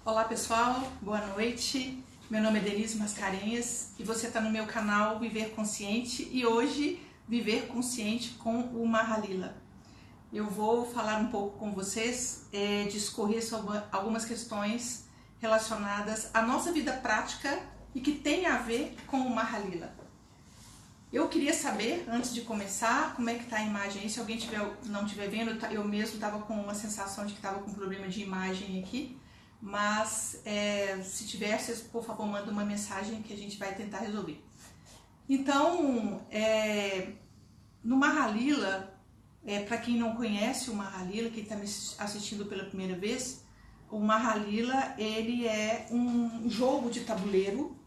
Olá pessoal, boa noite. Meu nome é Denise Mascarenhas e você está no meu canal Viver Consciente e hoje Viver Consciente com o Mahalila. Eu vou falar um pouco com vocês, discorrer sobre algumas questões relacionadas à nossa vida prática e que tem a ver com o Mahalila. Eu queria saber, antes de começar, como é que está a imagem aí. Se alguém não estiver vendo, eu mesmo estava com uma sensação de que estava com problema de imagem aqui. Mas se tiver, vocês, por favor, mandem uma mensagem que a gente vai tentar resolver. Então, no Mahalila, para quem não conhece o Mahalila, quem está me assistindo pela primeira vez, o Mahalila, ele é um jogo de tabuleiro,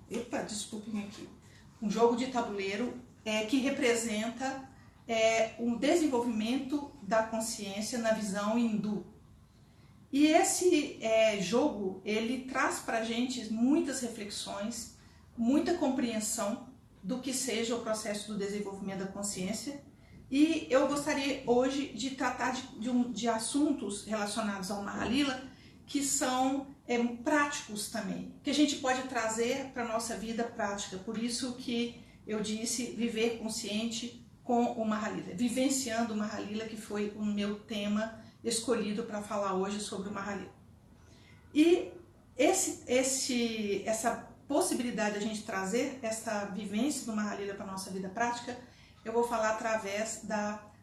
um jogo de tabuleiro que representa o desenvolvimento da consciência na visão hindu. E esse jogo, ele traz para a gente muitas reflexões, muita compreensão do que seja o processo do desenvolvimento da consciência. E eu gostaria hoje de tratar de assuntos relacionados ao Mahalila que são práticos também, que a gente pode trazer para a nossa vida prática. Por isso que eu disse viver consciente com o Mahalila, vivenciando o Mahalila, que foi o meu tema escolhido para falar hoje sobre o Mahalila. E essa possibilidade de a gente trazer essa vivência do Mahalila para a nossa vida prática, eu vou falar através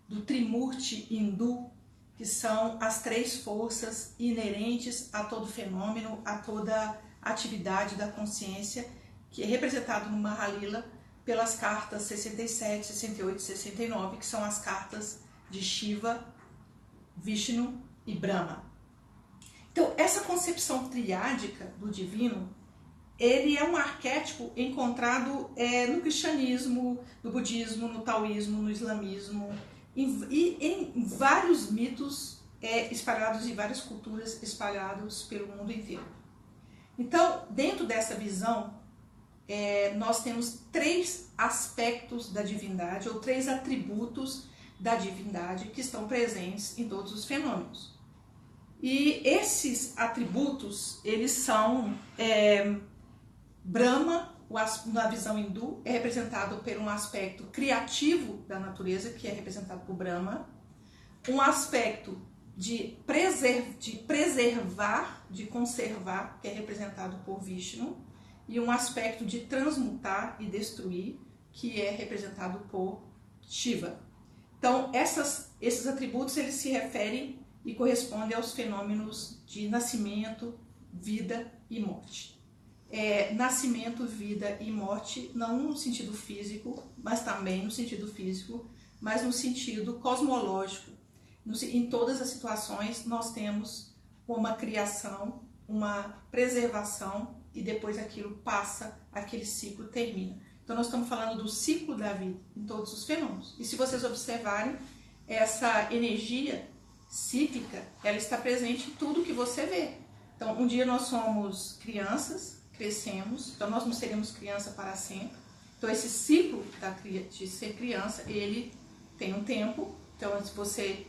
do Trimurti hindu, que são as três forças inerentes a todo fenômeno, a toda atividade da consciência, que é representado no Mahalila pelas cartas 67, 68 e 69, que são as cartas de Shiva, Vishnu e Brahma. Então, essa concepção triádica do divino, ele é um arquétipo encontrado no cristianismo, no budismo, no taoísmo, no islamismo e em vários mitos espalhados em várias culturas espalhados pelo mundo inteiro. Então, dentro dessa visão, nós temos três aspectos da divindade, ou três atributos da divindade que estão presentes em todos os fenômenos. E esses atributos, eles são Brahma, na visão hindu, é representado por um aspecto criativo da natureza, que é representado por Brahma, um aspecto de preservar, de conservar, que é representado por Vishnu, e um aspecto de transmutar e destruir, que é representado por Shiva. Então, esses atributos, eles se referem e correspondem aos fenômenos de nascimento, vida e morte. Nascimento, vida e morte, não no sentido físico, mas também no sentido físico, mas no sentido cosmológico. Em todas as situações, nós temos uma criação, uma preservação, e depois aquilo passa, aquele ciclo termina. Então, nós estamos falando do ciclo da vida em todos os fenômenos. E se vocês observarem, essa energia cíclica, ela está presente em tudo que você vê. Então, um dia nós somos crianças, crescemos, então nós não seremos criança para sempre. Então, esse ciclo de ser criança, ele tem um tempo. Então, se você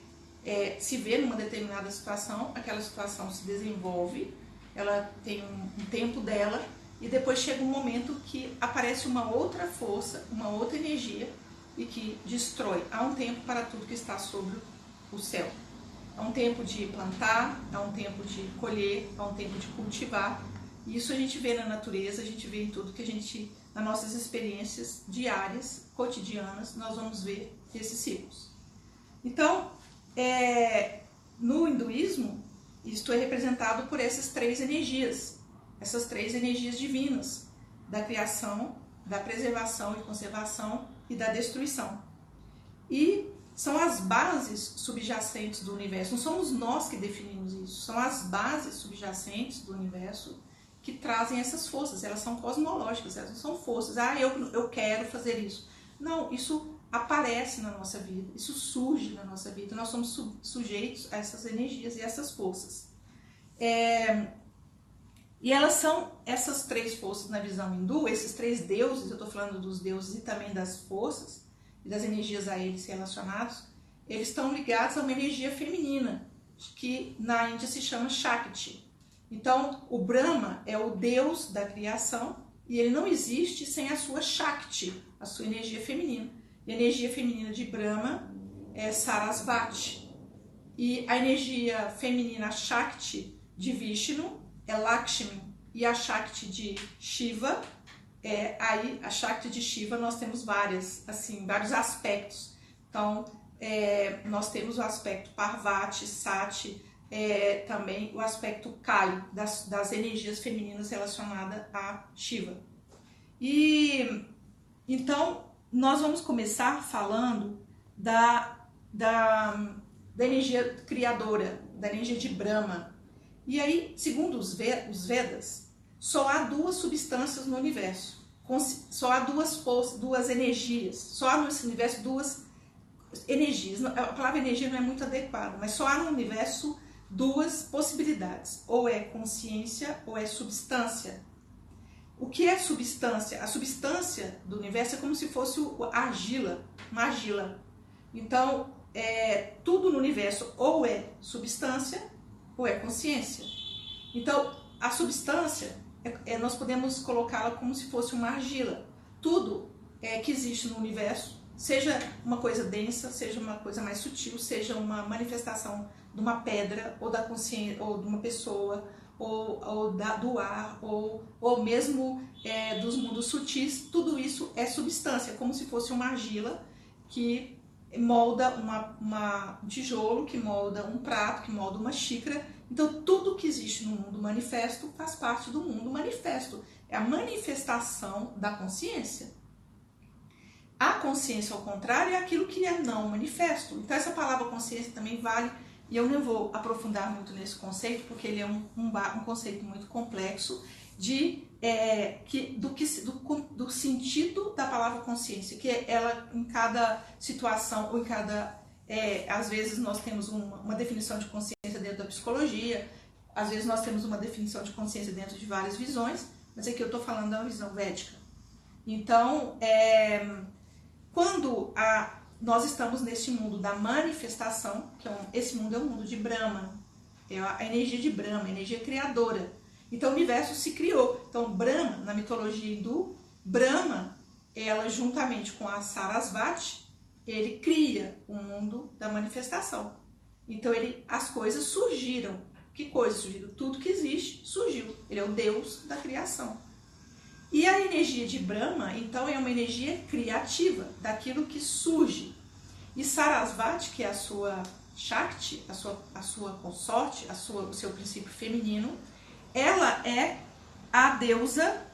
se vê numa determinada situação, aquela situação se desenvolve, ela tem um tempo dela, e depois chega um momento que aparece uma outra força, uma outra energia, e que destrói. Há um tempo para tudo que está sobre o céu. Há um tempo de plantar, há um tempo de colher, há um tempo de cultivar. E isso a gente vê na natureza, a gente vê em tudo que a gente, nas nossas experiências diárias, cotidianas, nós vamos ver esses ciclos. Então, no hinduísmo, isto é representado por essas três energias divinas, da criação, da preservação e conservação e da destruição. E são as bases subjacentes do universo, não somos nós que definimos isso, são as bases subjacentes do universo que trazem essas forças, elas são cosmológicas, elas não são forças, eu quero fazer isso. Não, isso aparece na nossa vida, isso surge na nossa vida, nós somos sujeitos a essas energias e essas forças. E elas são essas três forças na visão hindu, esses três deuses, eu estou falando dos deuses e também das forças e das energias a eles relacionados, eles estão ligados a uma energia feminina, que na Índia se chama Shakti. Então, o Brahma é o Deus da criação e ele não existe sem a sua Shakti, a sua energia feminina. E a energia feminina de Brahma é Sarasvati. E a energia feminina Shakti de Vishnu é Lakshmi. E a Shakti de Shiva aí a Shakti de Shiva nós temos vários aspectos. Então, nós temos o aspecto Parvati, Sati, também o aspecto Kali, das energias femininas relacionadas a Shiva. E então, nós vamos começar falando da energia criadora, da energia de Brahma. E aí, segundo os Vedas, só há duas substâncias no universo, só há duas energias, só há nesse universo duas energias. A palavra energia não é muito adequada, mas só há no universo duas possibilidades, ou é consciência ou é substância. O que é substância? A substância do universo é como se fosse uma argila. Então, tudo no universo ou é substância ou é consciência. Então, a substância, nós podemos colocá-la como se fosse uma argila. Tudo que existe no universo, seja uma coisa densa, seja uma coisa mais sutil, seja uma manifestação de uma pedra, ou da consciência, ou de uma pessoa, ou do ar, ou mesmo dos mundos sutis, tudo isso é substância, como se fosse uma argila que molda um tijolo, que molda um prato, que molda uma xícara. Então, tudo que existe no mundo manifesto faz parte do mundo manifesto. É a manifestação da consciência. A consciência, ao contrário, é aquilo que é não manifesto. Então, essa palavra consciência também vale, e eu não vou aprofundar muito nesse conceito, porque ele é um conceito muito complexo do sentido da palavra consciência, que ela, em cada situação, ou em cada... às vezes nós temos uma definição de consciência dentro da psicologia, às vezes nós temos uma definição de consciência dentro de várias visões, mas aqui eu estou falando da visão védica. Então, quando nós estamos neste mundo da manifestação, que esse mundo é o mundo de Brahma, é a energia de Brahma, a energia criadora. Então o universo se criou. Então Brahma, na mitologia hindu, Brahma, ela juntamente com a Sarasvati, ele cria o mundo da manifestação. Então as coisas surgiram. Que coisas surgiram? Tudo que existe surgiu. Ele é o Deus da criação. E a energia de Brahma, então, é uma energia criativa, daquilo que surge. E Sarasvati, que é a sua Shakti, a sua consorte, o seu princípio feminino, ela é a deusa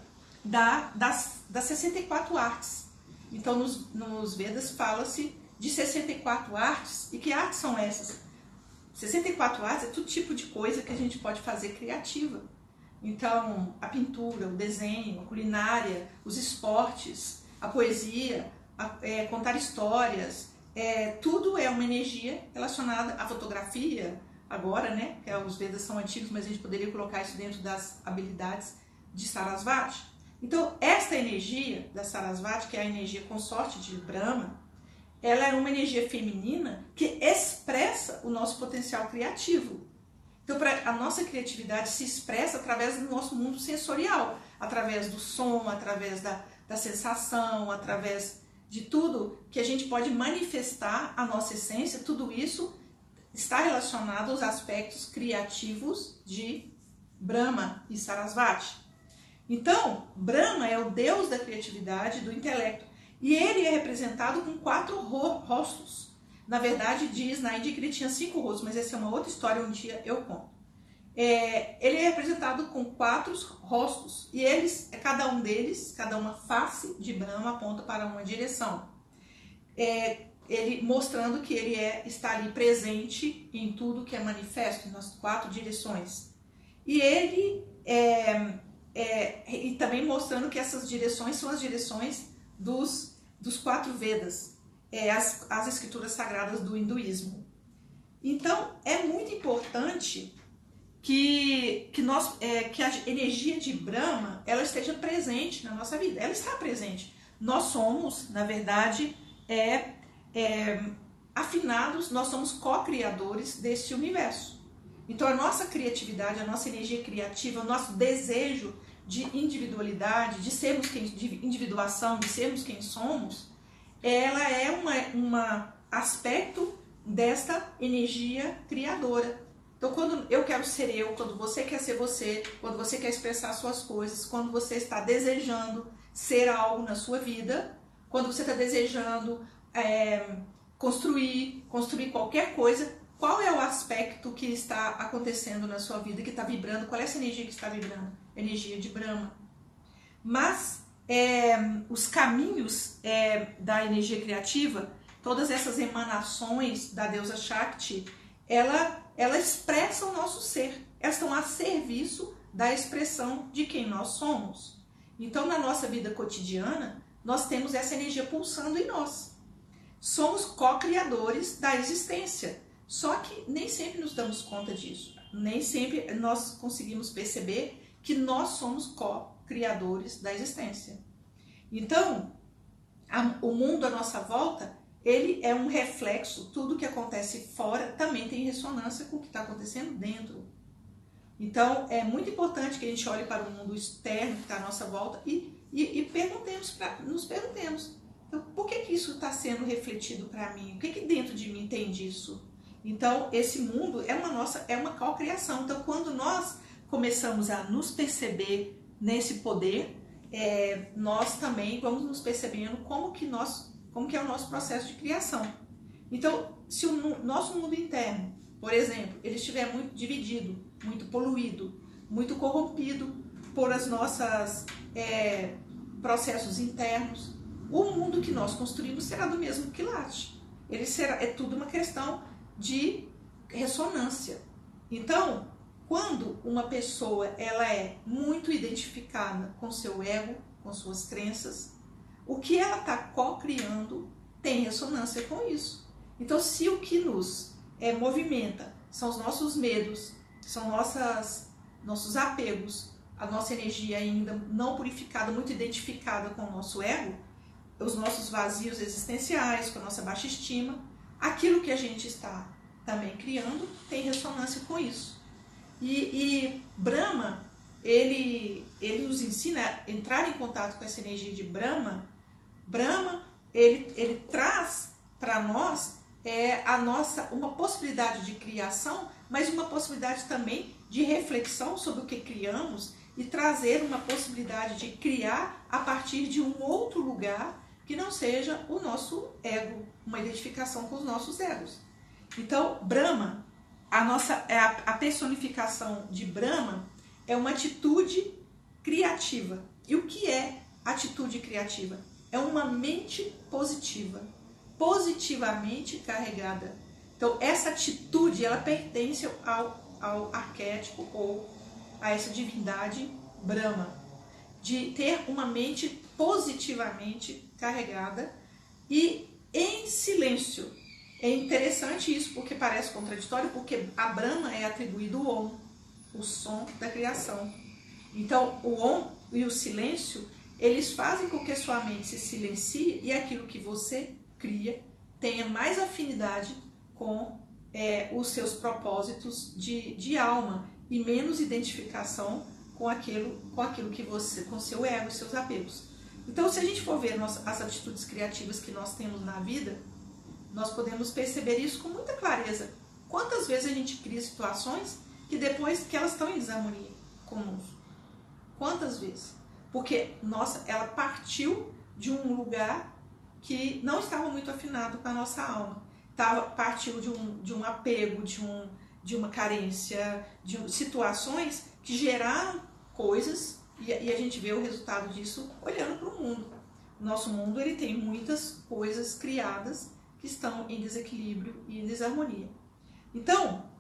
das 64 artes. Então, nos Vedas fala-se de 64 artes. E que artes são essas? 64 artes é todo tipo de coisa que a gente pode fazer criativa. Então, a pintura, o desenho, a culinária, os esportes, a poesia, contar histórias, tudo é uma energia relacionada à fotografia, agora, né? Os Vedas são antigos, mas a gente poderia colocar isso dentro das habilidades de Sarasvati. Então, esta energia da Sarasvati, que é a energia consorte de Brahma, ela é uma energia feminina que expressa o nosso potencial criativo. Então, a nossa criatividade se expressa através do nosso mundo sensorial, através do som, através da sensação, através de tudo que a gente pode manifestar a nossa essência. Tudo isso está relacionado aos aspectos criativos de Brahma e Sarasvati. Então, Brahma é o deus da criatividade, do intelecto, e ele é representado com 4 rostos. Na verdade, diz na Índia que ele tinha 5 rostos, mas essa é uma outra história, um dia eu conto. Ele é representado com 4 rostos, e cada uma face de Brahma aponta para uma direção. Ele mostrando que ele está ali presente em tudo que é manifesto, nas 4 direções. E e também mostrando que essas direções são as direções dos 4 Vedas, as escrituras sagradas do hinduísmo. Então, é muito importante que a energia de Brahma ela esteja presente na nossa vida. Ela está presente. Nós somos, na verdade, afinados, nós somos co-criadores deste universo. Então a nossa criatividade, a nossa energia criativa, o nosso desejo de individualidade, de sermos de individuação, de sermos quem somos, ela é um aspecto desta energia criadora. Então quando eu quero ser eu, quando você quer ser você, quando você quer expressar suas coisas, quando você está desejando ser algo na sua vida, quando você está desejando construir qualquer coisa, qual é o aspecto que está acontecendo na sua vida, que está vibrando? Qual é essa energia que está vibrando? Energia de Brahma. Mas os caminhos da energia criativa, todas essas emanações da deusa Shakti, ela expressa o nosso ser. Elas estão a serviço da expressão de quem nós somos. Então, na nossa vida cotidiana, nós temos essa energia pulsando em nós. Somos co-criadores da existência. Só que nem sempre nos damos conta disso. Nem sempre nós conseguimos perceber que nós somos co-criadores da existência. Então, o mundo à nossa volta, ele é um reflexo. Tudo que acontece fora também tem ressonância com o que está acontecendo dentro. Então, é muito importante que a gente olhe para o mundo externo que está à nossa volta e nos perguntemos, então, por que isso está sendo refletido para mim? O que dentro de mim tem disso? Então, esse mundo é uma co-criação. Então, quando nós começamos a nos perceber nesse poder, nós também vamos nos percebendo como que é o nosso processo de criação. Então, se o nosso mundo interno, por exemplo, ele estiver muito dividido, muito poluído, muito corrompido por as nossas processos internos, o mundo que nós construímos será do mesmo quilate. É tudo uma questão de ressonância. Então, quando uma pessoa ela é muito identificada com seu ego, com suas crenças, o que ela está co-criando tem ressonância com isso. Então, se o que nos movimenta são os nossos medos, são nossos apegos, a nossa energia ainda não purificada, muito identificada com o nosso ego, os nossos vazios existenciais, com a nossa baixa estima, aquilo que a gente está também criando tem ressonância com isso. E Brahma, ele nos ensina a entrar em contato com essa energia de Brahma. Brahma, ele traz para nós uma possibilidade de criação, mas uma possibilidade também de reflexão sobre o que criamos e trazer uma possibilidade de criar a partir de um outro lugar que não seja o nosso ego, uma identificação com os nossos egos. Então, Brahma, a personificação de Brahma é uma atitude criativa. E o que é atitude criativa? É uma mente positiva, positivamente carregada. Então, essa atitude, ela pertence ao arquétipo ou a essa divindade Brahma, de ter uma mente positivamente carregada e em silêncio. É interessante isso, porque parece contraditório, porque a Brahma é atribuído o Om, o som da criação. Então, o Om e o silêncio, eles fazem com que a sua mente se silencie e aquilo que você cria tenha mais afinidade com os seus propósitos de alma e menos identificação com aquilo que você, com seu ego, seus apegos. Então, se a gente for ver as atitudes criativas que nós temos na vida, nós podemos perceber isso com muita clareza. Quantas vezes a gente cria situações que depois que elas estão em desarmonia conosco? Quantas vezes? Porque, ela partiu de um lugar que não estava muito afinado com a nossa alma. Partiu de um apego, de uma carência, de situações que geraram coisas e a gente vê o resultado disso olhando para o mundo. Nosso mundo ele tem muitas coisas criadas que estão em desequilíbrio e em desarmonia. Então,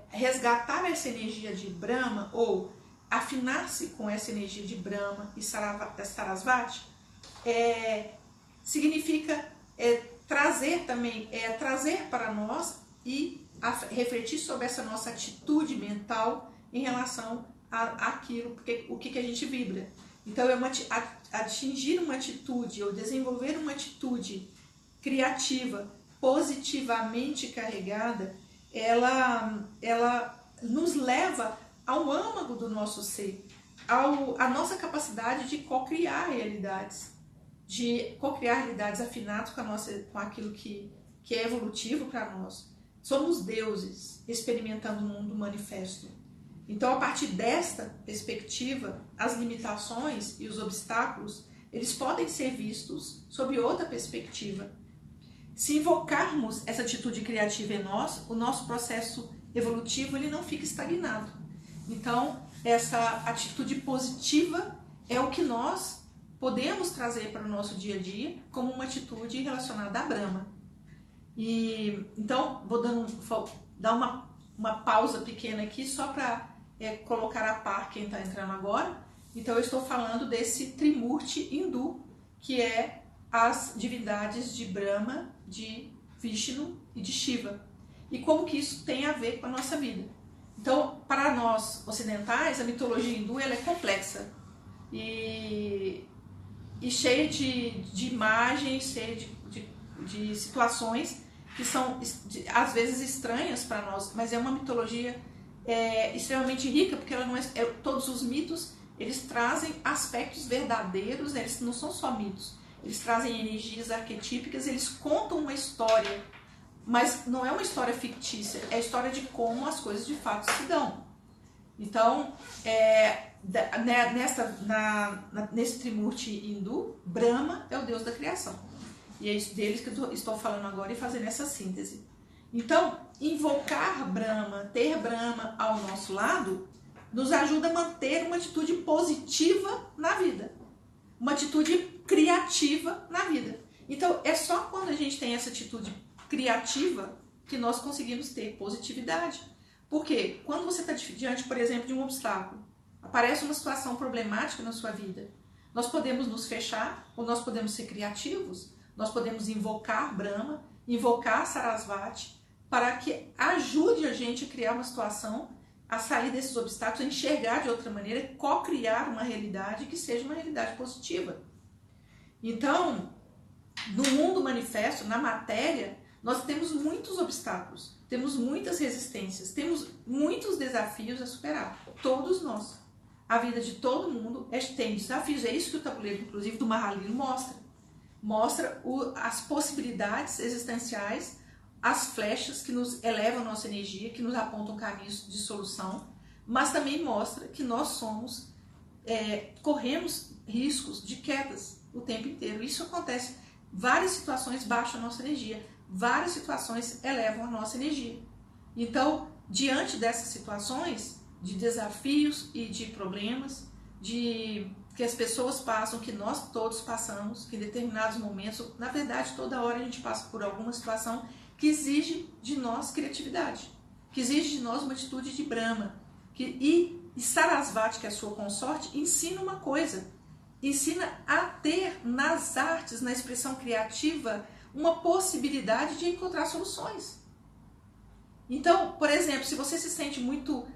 resgatar essa energia de Brahma ou afinar-se com essa energia de Brahma e Sarasvati significa trazer para nós e refletir sobre essa nossa atitude mental em relação àquilo, o que a gente vibra. Então, atingir uma atitude ou desenvolver uma atitude criativa, positivamente carregada, ela nos leva ao âmago do nosso ser, a nossa capacidade de co-criar realidades, afinadas com aquilo que é evolutivo para nós. Somos deuses experimentando o mundo manifesto. Então, a partir desta perspectiva, as limitações e os obstáculos, eles podem ser vistos sob outra perspectiva. Se invocarmos essa atitude criativa em nós, o nosso processo evolutivo ele não fica estagnado. Então, essa atitude positiva é o que nós podemos trazer para o nosso dia a dia como uma atitude relacionada à Brahma. Então, vou dar uma pausa pequena aqui só para colocar a par quem está entrando agora. Então, eu estou falando desse Trimurti hindu, que é as divindades de Brahma, de Vishnu e de Shiva. E como que isso tem a ver com a nossa vida. Então, para nós ocidentais, a mitologia hindu ela é complexa e cheia de imagens, cheia de situações que são às vezes estranhas para nós, mas é uma mitologia extremamente rica, porque ela não todos os mitos eles trazem aspectos verdadeiros, eles não são só mitos, eles trazem energias arquetípicas, eles contam uma história, mas não é uma história fictícia, é a história de como as coisas de fato se dão. Então, nesse Trimurti hindu, Brahma é o deus da criação. E é isso deles que eu estou falando agora e fazendo essa síntese. Então, invocar Brahma, ter Brahma ao nosso lado, nos ajuda a manter uma atitude positiva na vida. Uma atitude criativa na vida. Então, é só quando a gente tem essa atitude criativa que nós conseguimos ter positividade. Porque quando você está diante, por exemplo, de um obstáculo, aparece uma situação problemática na sua vida, nós podemos nos fechar ou nós podemos ser criativos, nós podemos invocar Brahma, invocar Sarasvati, para que ajude a gente a criar uma situação, a sair desses obstáculos, a enxergar de outra maneira, co-criar uma realidade que seja uma realidade positiva. Então, no mundo manifesto, na matéria, nós temos muitos obstáculos, temos muitas resistências, temos muitos desafios a superar, todos nós. A vida de todo mundo tem desafios, é isso que o tabuleiro, inclusive, do Mahalila mostra. Mostra as possibilidades existenciais, as flechas que nos elevam a nossa energia, que nos apontam caminhos de solução, mas também mostra que nós corremos riscos de quedas o tempo inteiro. Isso acontece. Várias situações baixam a nossa energia, várias situações elevam a nossa energia. Então, diante dessas situações, de desafios e de problemas, que as pessoas passam, que nós todos passamos, que em determinados momentos, na verdade, toda hora a gente passa por alguma situação que exige de nós criatividade, que exige de nós uma atitude de Brahma. E Sarasvati, que é a sua consorte, ensina uma coisa, ensina a ter nas artes, na expressão criativa, uma possibilidade de encontrar soluções. Então, por exemplo, se você se sente muito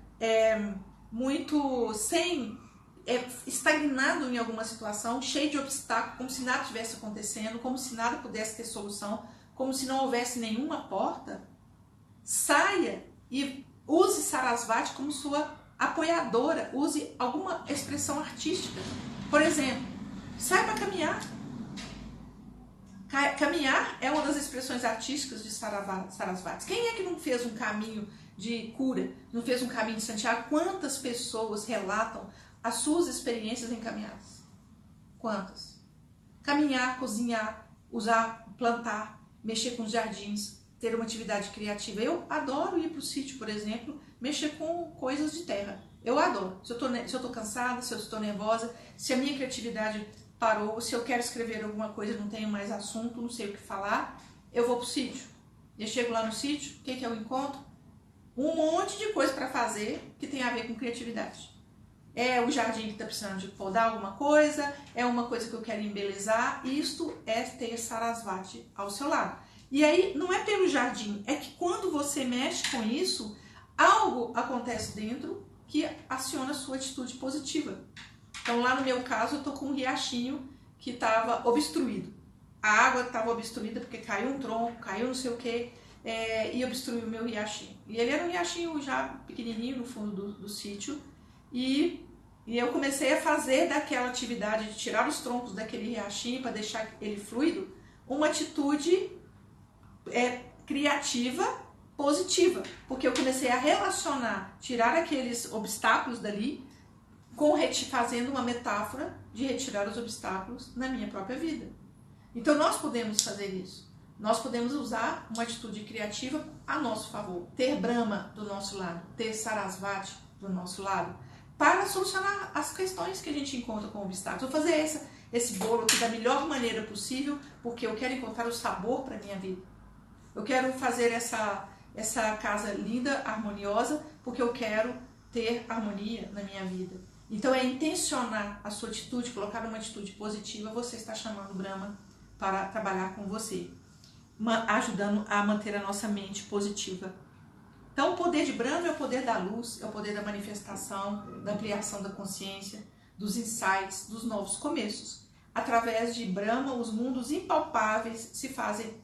estagnado em alguma situação, cheio de obstáculos, como se nada estivesse acontecendo, como se nada pudesse ter solução, como se não houvesse nenhuma porta, saia e use Sarasvati como sua apoiadora, use alguma expressão artística. Por exemplo, sai para caminhar. Caminhar é uma das expressões artísticas de Sarasvati. Quem é que não fez um caminho de cura, não fez um caminho de Santiago? Quantas pessoas relatam as suas experiências em caminhadas? Quantas? Caminhar, cozinhar, plantar, mexer com os jardins, ter uma atividade criativa. Eu adoro ir para o sítio, por exemplo, mexer com coisas de terra. Eu adoro. Se eu estou cansada, se eu estou nervosa, se a minha criatividade parou, se eu quero escrever alguma coisa, não tenho mais assunto, não sei o que falar, eu vou para o sítio. Eu chego lá no sítio, o que eu encontro? Um monte de coisa para fazer que tem a ver com criatividade. É o jardim que está precisando de podar alguma coisa, é uma coisa que eu quero embelezar. Isto é ter Sarasvati ao seu lado. E aí, não é pelo jardim, é que quando você mexe com isso, algo acontece dentro que aciona a sua atitude positiva. Então, lá no meu caso, eu estou com um riachinho que estava obstruído. A água estava obstruída porque caiu um tronco, caiu não sei o quê. e obstruiu o meu riachinho. E ele era um riachinho já pequenininho no fundo do sítio, e eu comecei a fazer daquela atividade de tirar os troncos daquele riachinho para deixar ele fluido, uma atitude criativa, positiva, porque eu comecei a relacionar, tirar aqueles obstáculos dali, fazendo uma metáfora de retirar os obstáculos na minha própria vida. Então nós podemos fazer isso. Nós podemos usar uma atitude criativa a nosso favor, ter Brahma do nosso lado, ter Sarasvati do nosso lado, para solucionar as questões que a gente encontra com obstáculos. Vou fazer esse bolo aqui da melhor maneira possível, porque eu quero encontrar o sabor para a minha vida. Eu quero fazer essa casa linda, harmoniosa, porque eu quero ter harmonia na minha vida. Então é intencionar a sua atitude, colocar uma atitude positiva, você está chamando Brahma para trabalhar com você, ajudando a manter a nossa mente positiva. Então o poder de Brahma é o poder da luz, é o poder da manifestação, da ampliação da consciência, dos insights, dos novos começos. Através de Brahma, os mundos impalpáveis se fazem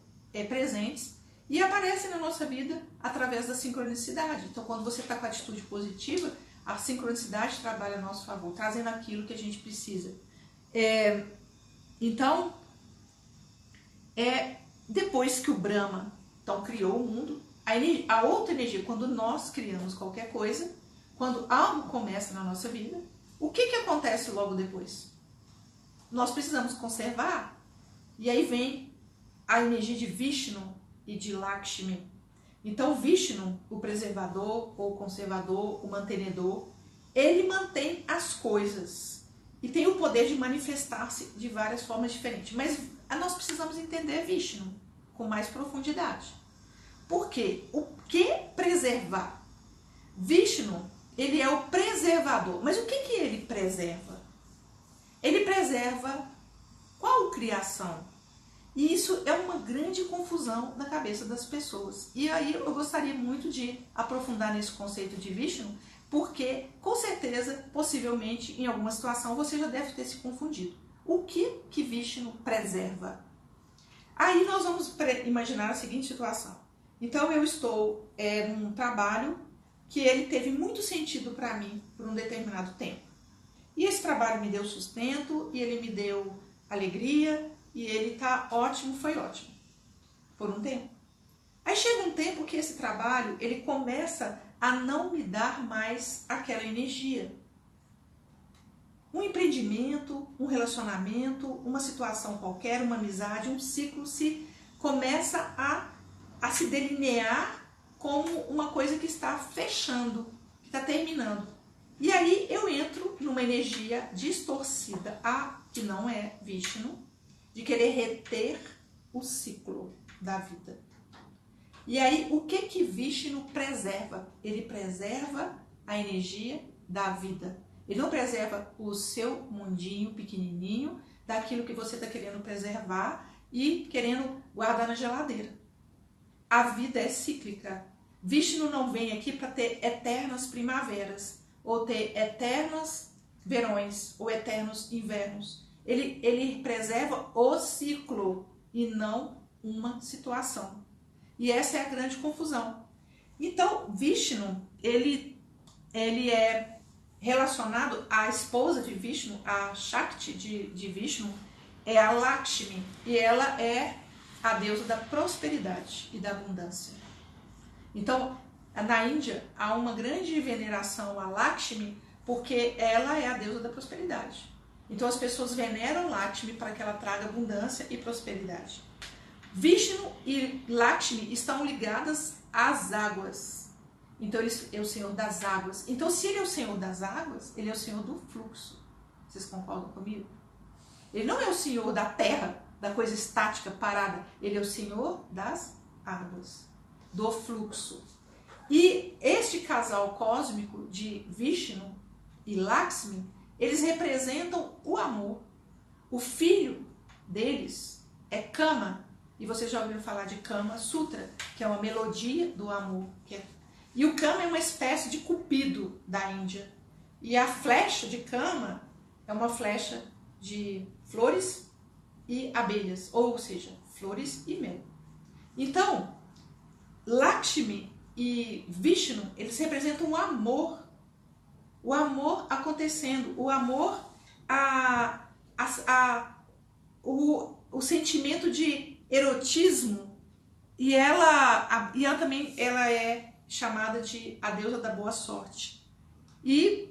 presentes e aparecem na nossa vida através da sincronicidade. Então quando você está com a atitude positiva, a sincronicidade trabalha a nosso favor, trazendo aquilo que a gente precisa. Então, depois que o Brahma criou o mundo, a outra energia, quando nós criamos qualquer coisa, quando algo começa na nossa vida, o que acontece logo depois? Nós precisamos conservar, e aí vem a energia de Vishnu e de Lakshmi. Então Vishnu, o preservador, ou o conservador, o mantenedor, ele mantém as coisas e tem o poder de manifestar-se de várias formas diferentes. Mas nós precisamos entender Vishnu com mais profundidade. Por quê? O que preservar? Vishnu, ele é o preservador. Mas o que ele preserva? Ele preserva qual criação? E isso é uma grande confusão na cabeça das pessoas. E aí eu gostaria muito de aprofundar nesse conceito de Vishnu, porque com certeza, possivelmente, em alguma situação, você já deve ter se confundido. O que Vishnu preserva? Aí nós vamos imaginar a seguinte situação. Então eu estou num trabalho que ele teve muito sentido para mim por um determinado tempo. E esse trabalho me deu sustento, e ele me deu alegria, e ele tá ótimo, foi ótimo, por um tempo. Aí chega um tempo que esse trabalho, ele começa a não me dar mais aquela energia. Um empreendimento, um relacionamento, uma situação qualquer, uma amizade, um ciclo começa a se delinear como uma coisa que está fechando, que está terminando. E aí eu entro numa energia distorcida, que não é Vishnu, de querer reter o ciclo da vida. E aí, o que Vishnu preserva? Ele preserva a energia da vida. Ele não preserva o seu mundinho pequenininho, daquilo que você está querendo preservar e querendo guardar na geladeira. A vida é cíclica. Vishnu não vem aqui para ter eternas primaveras, ou ter eternos verões, ou eternos invernos. Ele preserva o ciclo e não uma situação. E essa é a grande confusão. Então, Vishnu, ele é relacionado à esposa de Vishnu, a Shakti de Vishnu, é a Lakshmi, e ela é a deusa da prosperidade e da abundância. Então, na Índia, há uma grande veneração a Lakshmi, porque ela é a deusa da prosperidade. Então as pessoas veneram Lakshmi para que ela traga abundância e prosperidade. Vishnu e Lakshmi estão ligadas às águas. Então ele é o senhor das águas. Então se ele é o senhor das águas, ele é o senhor do fluxo. Vocês concordam comigo? Ele não é o senhor da terra, da coisa estática, parada. Ele é o senhor das águas, do fluxo. E este casal cósmico de Vishnu e Lakshmi, eles representam o amor. O filho deles é Kama. E vocês já ouviram falar de Kama Sutra, que é uma melodia do amor. E o Kama é uma espécie de cupido da Índia. E a flecha de Kama é uma flecha de flores e, e abelhas, ou seja, flores e mel. Então, Lakshmi e Vishnu, eles representam o amor acontecendo, o amor, o sentimento de erotismo, e ela também ela é chamada de a deusa da boa sorte. E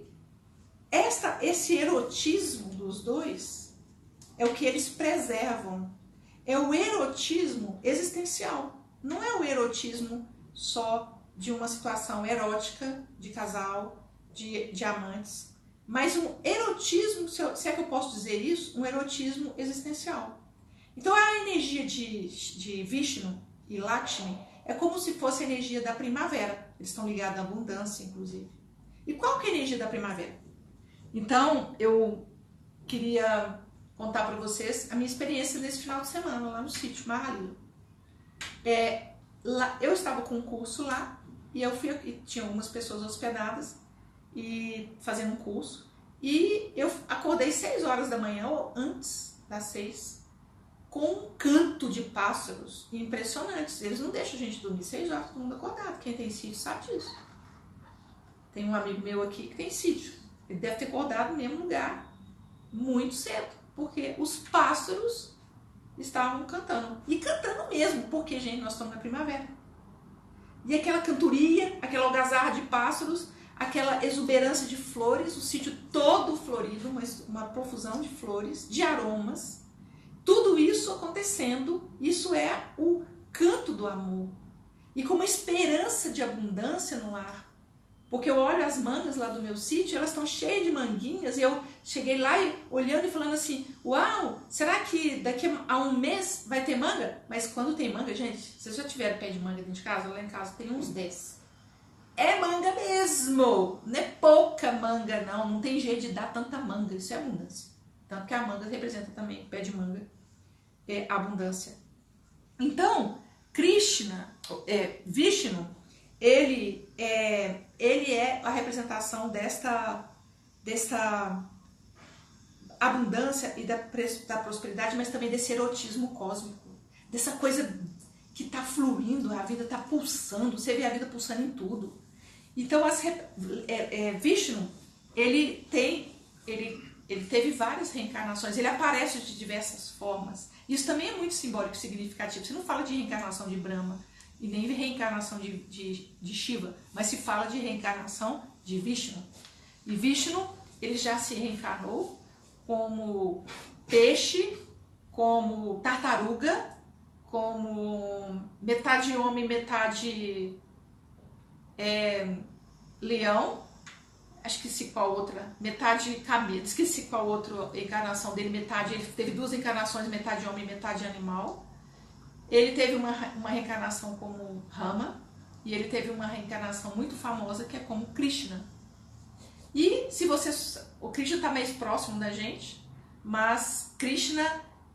esse erotismo dos dois é o que eles preservam, é o erotismo existencial, não é o erotismo só de uma situação erótica, de casal, de amantes, mas um erotismo, se é que eu posso dizer isso, um erotismo existencial. Então a energia de Vishnu e Lakshmi é como se fosse a energia da primavera, eles estão ligados à abundância, inclusive. E qual que é a energia da primavera? Então eu queria contar para vocês a minha experiência nesse final de semana lá no sítio Mahalila. Eu estava com um curso lá e tinha algumas pessoas hospedadas e fazendo um curso, e eu acordei 6 horas da manhã ou antes das 6 com um canto de pássaros impressionantes. Eles não deixam a gente dormir 6 horas, todo mundo acordado. Quem tem sítio sabe disso. Tem um amigo meu aqui que tem sítio, ele deve ter acordado no mesmo lugar muito cedo, porque os pássaros estavam cantando. E cantando mesmo, porque, gente, nós estamos na primavera. E aquela cantoria, aquela algazarra de pássaros, aquela exuberância de flores, o sítio todo florido, uma profusão de flores, de aromas. Tudo isso acontecendo, isso é o canto do amor. E com uma esperança de abundância no lar. Porque eu olho as mangas lá do meu sítio, elas estão cheias de manguinhas, e eu cheguei lá olhando e falando assim, uau, será que daqui a um mês vai ter manga? Mas quando tem manga, gente, vocês já tiveram pé de manga dentro de casa? Lá em casa tem uns 10. É manga mesmo, não é pouca manga não tem jeito de dar tanta manga, isso é abundância. Tanto que a manga representa também, pé de manga, é abundância. Então, Vishnu, ele é a representação desta abundância e da prosperidade, mas também desse erotismo cósmico, dessa coisa que está fluindo, a vida está pulsando, você vê a vida pulsando em tudo. Então, Vishnu, ele teve várias reencarnações, ele aparece de diversas formas. Isso também é muito simbólico e significativo. Você não fala de reencarnação de Brahma e nem de reencarnação de Shiva, mas se fala de reencarnação de Vishnu. E Vishnu, ele já se reencarnou como peixe, como tartaruga, como metade homem, metade leão, acho que esqueci qual outra, metade camelo, esqueci qual outra encarnação dele, metade, ele teve 2 encarnações, metade homem, metade animal. Ele teve uma reencarnação como Rama, e ele teve uma reencarnação muito famosa que é como Krishna. E o Krishna está mais próximo da gente, mas Krishna,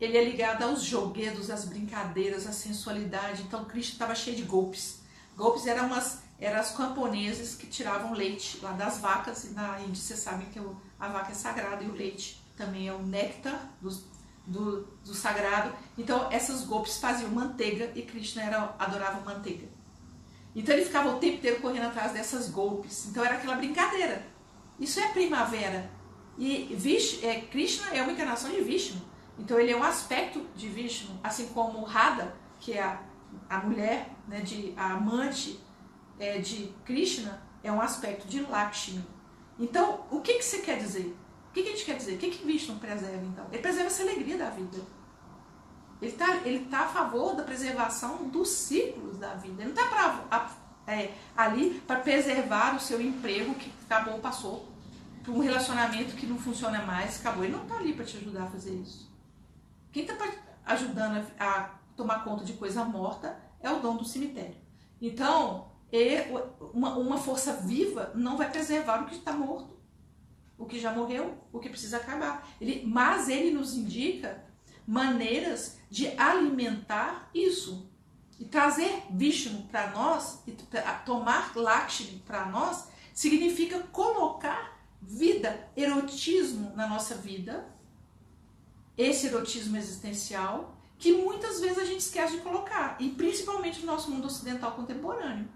ele é ligado aos joguedos, às brincadeiras, à sensualidade. Então Krishna estava cheio de golpes. Golpes eram as camponeses que tiravam leite lá das vacas, e na Índia vocês sabem que a vaca é sagrada e o leite também é o néctar do sagrado. Então essas golpes faziam manteiga e Krishna adorava manteiga. Então ele ficava o tempo inteiro correndo atrás dessas golpes. Então era aquela brincadeira. Isso é primavera. E Krishna é uma encarnação de Vishnu. Então ele é um aspecto de Vishnu, assim como Radha, que é a mulher, né, a amante de Krishna, é um aspecto de Lakshmi. Então, o que você quer dizer? O que a gente quer dizer? O que Vishnu preserva, então? Ele preserva essa alegria da vida. Ele tá a favor da preservação dos ciclos da vida. Ele não está ali para preservar o seu emprego que acabou, passou, para um relacionamento que não funciona mais, acabou. Ele não está ali para te ajudar a fazer isso. Quem está ajudando a tomar conta de coisa morta é o dono do cemitério. Então, uma força viva não vai preservar o que está morto, o que já morreu, o que precisa acabar. Mas ele nos indica maneiras de alimentar isso. E trazer Vishnu para nós, e tomar Lakshmi para nós, significa colocar vida, erotismo na nossa vida, esse erotismo existencial, que muitas vezes a gente esquece de colocar, e principalmente no nosso mundo ocidental contemporâneo,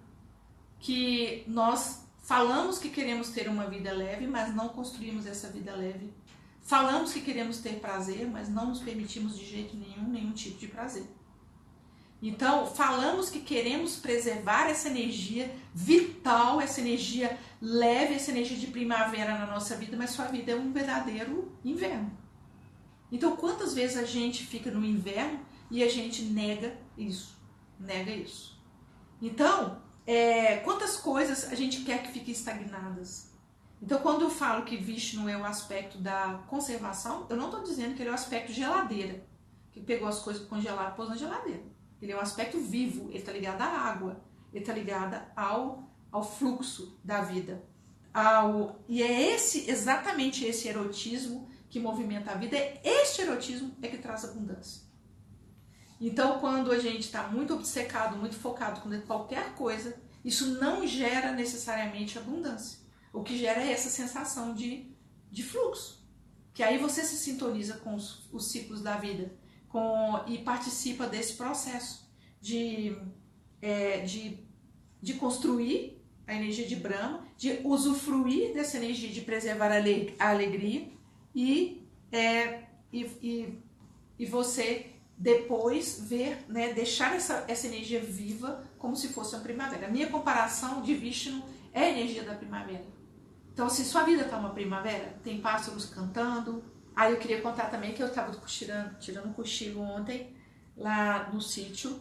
que nós falamos que queremos ter uma vida leve, mas não construímos essa vida leve. Falamos que queremos ter prazer, mas não nos permitimos de jeito nenhum tipo de prazer. Então, falamos que queremos preservar essa energia vital, essa energia leve, essa energia de primavera na nossa vida, mas sua vida é um verdadeiro inverno. Então, quantas vezes a gente fica no inverno e a gente nega isso? Nega isso. Então, quantas coisas a gente quer que fiquem estagnadas? Então, quando eu falo que Vishnu é o aspecto da conservação, eu não estou dizendo que ele é o aspecto geladeira, que pegou as coisas congeladas e pôs na geladeira. Ele é um aspecto vivo, ele está ligado à água, ele está ligado ao fluxo da vida. E é exatamente esse erotismo que movimenta a vida, este erotismo é que traz abundância. Então, quando a gente está muito obcecado, muito focado com qualquer coisa, isso não gera necessariamente abundância. O que gera é essa sensação de fluxo. Que aí você se sintoniza com os ciclos da vida e participa desse processo de construir a energia de Brahma, de usufruir dessa energia, de preservar a alegria e você depois ver, né, deixar essa energia viva como se fosse uma primavera. A minha comparação de Vishnu é a energia da primavera. Então, se sua vida está uma primavera, tem pássaros cantando. Aí eu queria contar também que eu estava tirando um cochilo ontem lá no sítio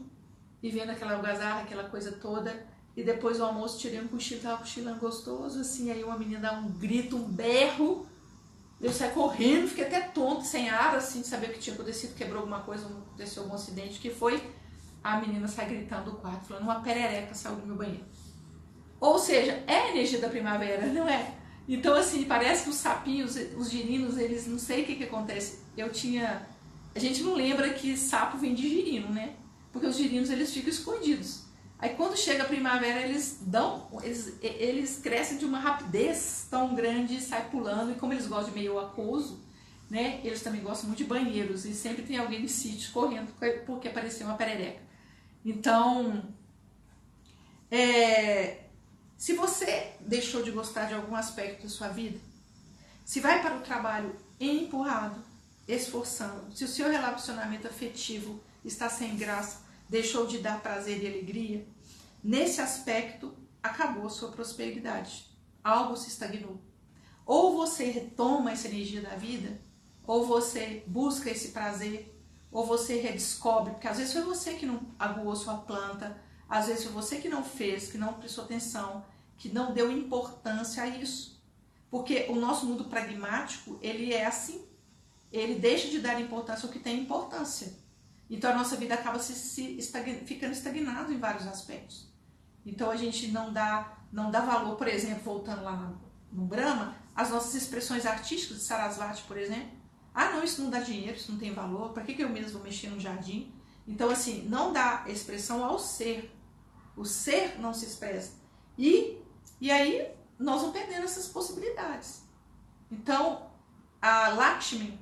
e vendo aquela algazarra, aquela coisa toda. E depois do almoço tirei um cochilo, estava cochilando gostoso, assim. Aí uma menina dá um grito, um berro. Eu saí correndo, fiquei até tonto, sem ar, assim, de saber o que tinha acontecido, quebrou alguma coisa, aconteceu algum acidente, que foi a menina sair gritando do quarto, falando, uma perereca saiu do meu banheiro. Ou seja, é a energia da primavera, não é? Então, assim, parece que os sapinhos, os girinos, eles, não sei o que acontece. A gente não lembra que sapo vem de girino, né? Porque os girinos, eles ficam escondidos. Aí quando chega a primavera, eles crescem de uma rapidez tão grande, saem pulando, e como eles gostam de meio aquoso, né, eles também gostam muito de banheiros, e sempre tem alguém no sítio correndo porque apareceu uma perereca. Então, se você deixou de gostar de algum aspecto da sua vida, se vai para o trabalho empurrado, esforçando, se o seu relacionamento afetivo está sem graça, deixou de dar prazer e alegria, nesse aspecto acabou a sua prosperidade. Algo se estagnou. Ou você retoma essa energia da vida, ou você busca esse prazer, ou você redescobre, porque às vezes foi você que não aguou sua planta, às vezes foi você que não fez, que não prestou atenção, que não deu importância a isso. Porque o nosso mundo pragmático, ele é assim, ele deixa de dar importância ao que tem importância. Então a nossa vida acaba ficando estagnado em vários aspectos. Então a gente não dá valor, por exemplo, voltando lá no Brahma, as nossas expressões artísticas de Sarasvati, por exemplo. Ah, não, isso não dá dinheiro, isso não tem valor, para que eu mesmo vou mexer no jardim? Então, assim, não dá expressão ao ser. O ser não se expressa. E aí nós vamos perdendo essas possibilidades. Então, a Lakshmi,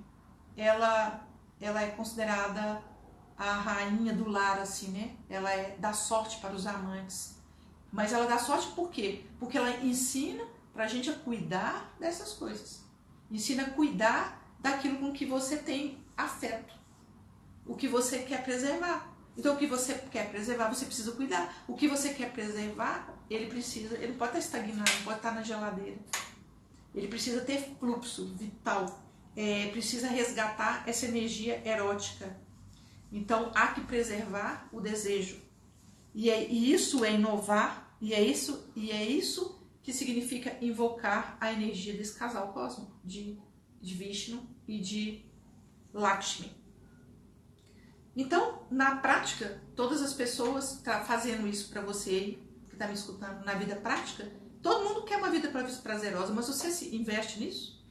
ela é considerada a rainha do lar, assim, né? Ela dá sorte para os amantes. Mas ela dá sorte por quê? Porque ela ensina pra gente a cuidar dessas coisas. Ensina a cuidar daquilo com que você tem afeto. O que você quer preservar. Então, o que você quer preservar, você precisa cuidar. O que você quer preservar, ele pode estar estagnado, pode estar na geladeira. Ele precisa ter fluxo vital. Precisa resgatar essa energia erótica. Então, há que preservar o desejo. E isso é inovar, e é isso que significa invocar a energia desse casal cósmico, de Vishnu e de Lakshmi. Então, na prática, todas as pessoas estão fazendo isso para você aí, que está me escutando, na vida prática, todo mundo quer uma vida prazerosa, mas você se investe nisso?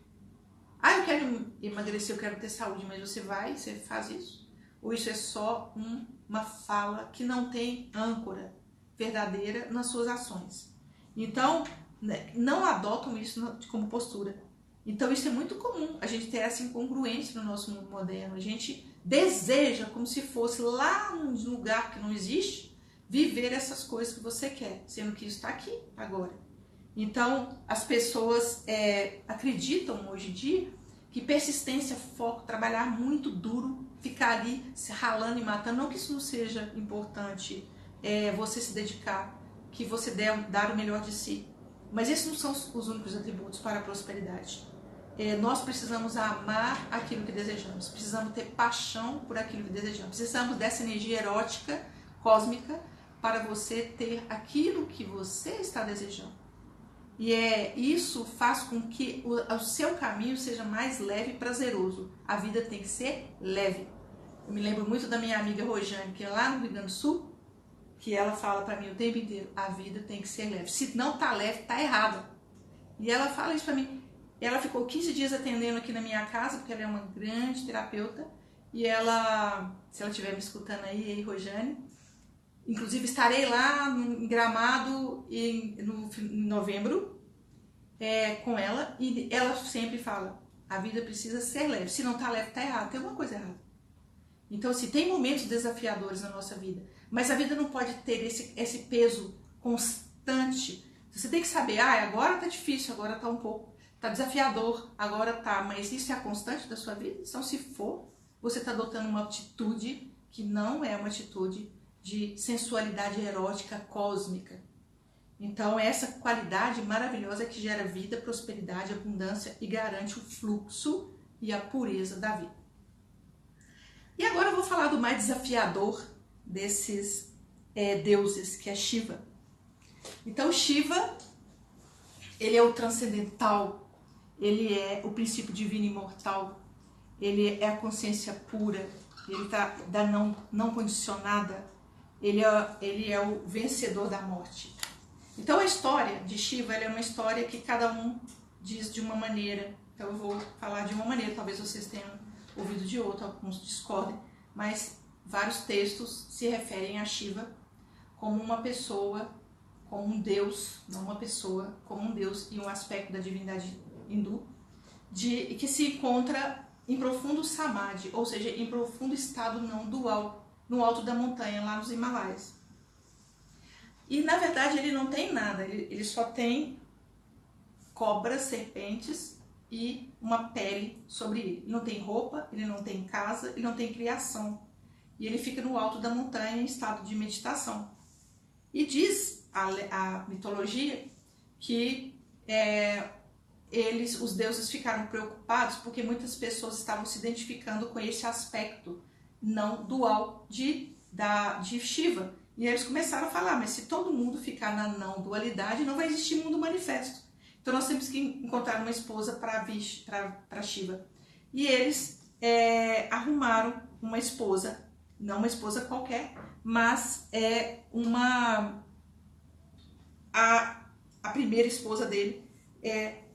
Ah, eu quero emagrecer, eu quero ter saúde, mas você faz isso? Ou isso é só uma fala que não tem âncora verdadeira nas suas ações? Então, não adotam isso como postura. Então, isso é muito comum, a gente ter essa incongruência no nosso mundo moderno. A gente deseja, como se fosse lá num lugar que não existe, viver essas coisas que você quer, sendo que isso está aqui, agora. Então, as pessoas acreditam hoje em dia que persistência, foco, trabalhar muito duro, ficar ali se ralando e matando, não que isso não seja importante, você se dedicar, que você dar o melhor de si, mas esses não são os únicos atributos para a prosperidade. Nós precisamos amar aquilo que desejamos, precisamos ter paixão por aquilo que desejamos, precisamos dessa energia erótica, cósmica, para você ter aquilo que você está desejando. E isso faz com que o seu caminho seja mais leve e prazeroso. A vida tem que ser leve. Eu me lembro muito da minha amiga Rojane, que é lá no Rio Grande do Sul, que ela fala para mim o tempo inteiro, a vida tem que ser leve. Se não tá leve, tá errada. E ela fala isso para mim. Ela ficou 15 dias atendendo aqui na minha casa, porque ela é uma grande terapeuta. E ela, se ela estiver me escutando aí, Rojane, inclusive estarei lá em Gramado em novembro com ela. E ela sempre fala, a vida precisa ser leve. Se não tá leve, tá errado. Tem alguma coisa errada. Então, se tem momentos desafiadores na nossa vida, mas a vida não pode ter esse peso constante. Você tem que saber, agora tá difícil, agora tá um pouco, tá desafiador, agora tá, mas isso é a constante da sua vida? Então, se for, você tá adotando uma atitude que não é uma atitude de sensualidade erótica cósmica. Então, essa qualidade maravilhosa que gera vida, prosperidade, abundância e garante o fluxo e a pureza da vida. E agora eu vou falar do mais desafiador desses deuses, que é Shiva. Então Shiva, ele é o transcendental, ele é o princípio divino imortal, ele é a consciência pura, ele tá da não condicionada, ele é o vencedor da morte. Então a história de Shiva, ela é uma história que cada um diz de uma maneira. Então eu vou falar de uma maneira, talvez vocês tenham ouvido de outra, alguns discordem, mas vários textos se referem a Shiva como uma pessoa, como um deus, não uma pessoa, como um deus e um aspecto da divindade hindu, que se encontra em profundo samadhi, ou seja, em profundo estado não dual, no alto da montanha, lá nos Himalaias. E na verdade ele não tem nada, ele só tem cobras, serpentes e uma pele sobre ele. Ele não tem roupa, ele não tem casa, ele não tem criação. E ele fica no alto da montanha em estado de meditação. E diz a mitologia que os deuses ficaram preocupados porque muitas pessoas estavam se identificando com esse aspecto não dual de Shiva. E eles começaram a falar, mas se todo mundo ficar na não dualidade, não vai existir mundo manifesto. Então nós temos que encontrar uma esposa para Shiva. E eles arrumaram uma esposa, não uma esposa qualquer, mas a primeira esposa dele,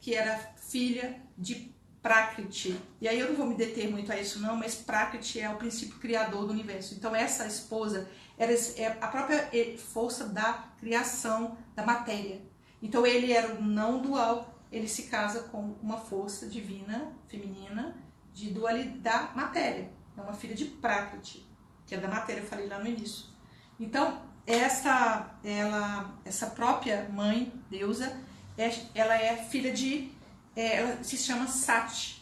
que era filha de Prakriti. E aí eu não vou me deter muito a isso não, mas Prakriti é o princípio criador do universo. Então essa esposa é a própria força da criação da matéria. Então ele era o não dual, ele se casa com uma força divina, feminina, de dualidade da matéria. É uma filha de Prakriti, que é da matéria, eu falei lá no início. Então essa própria mãe, deusa, ela é filha ela se chama Sati.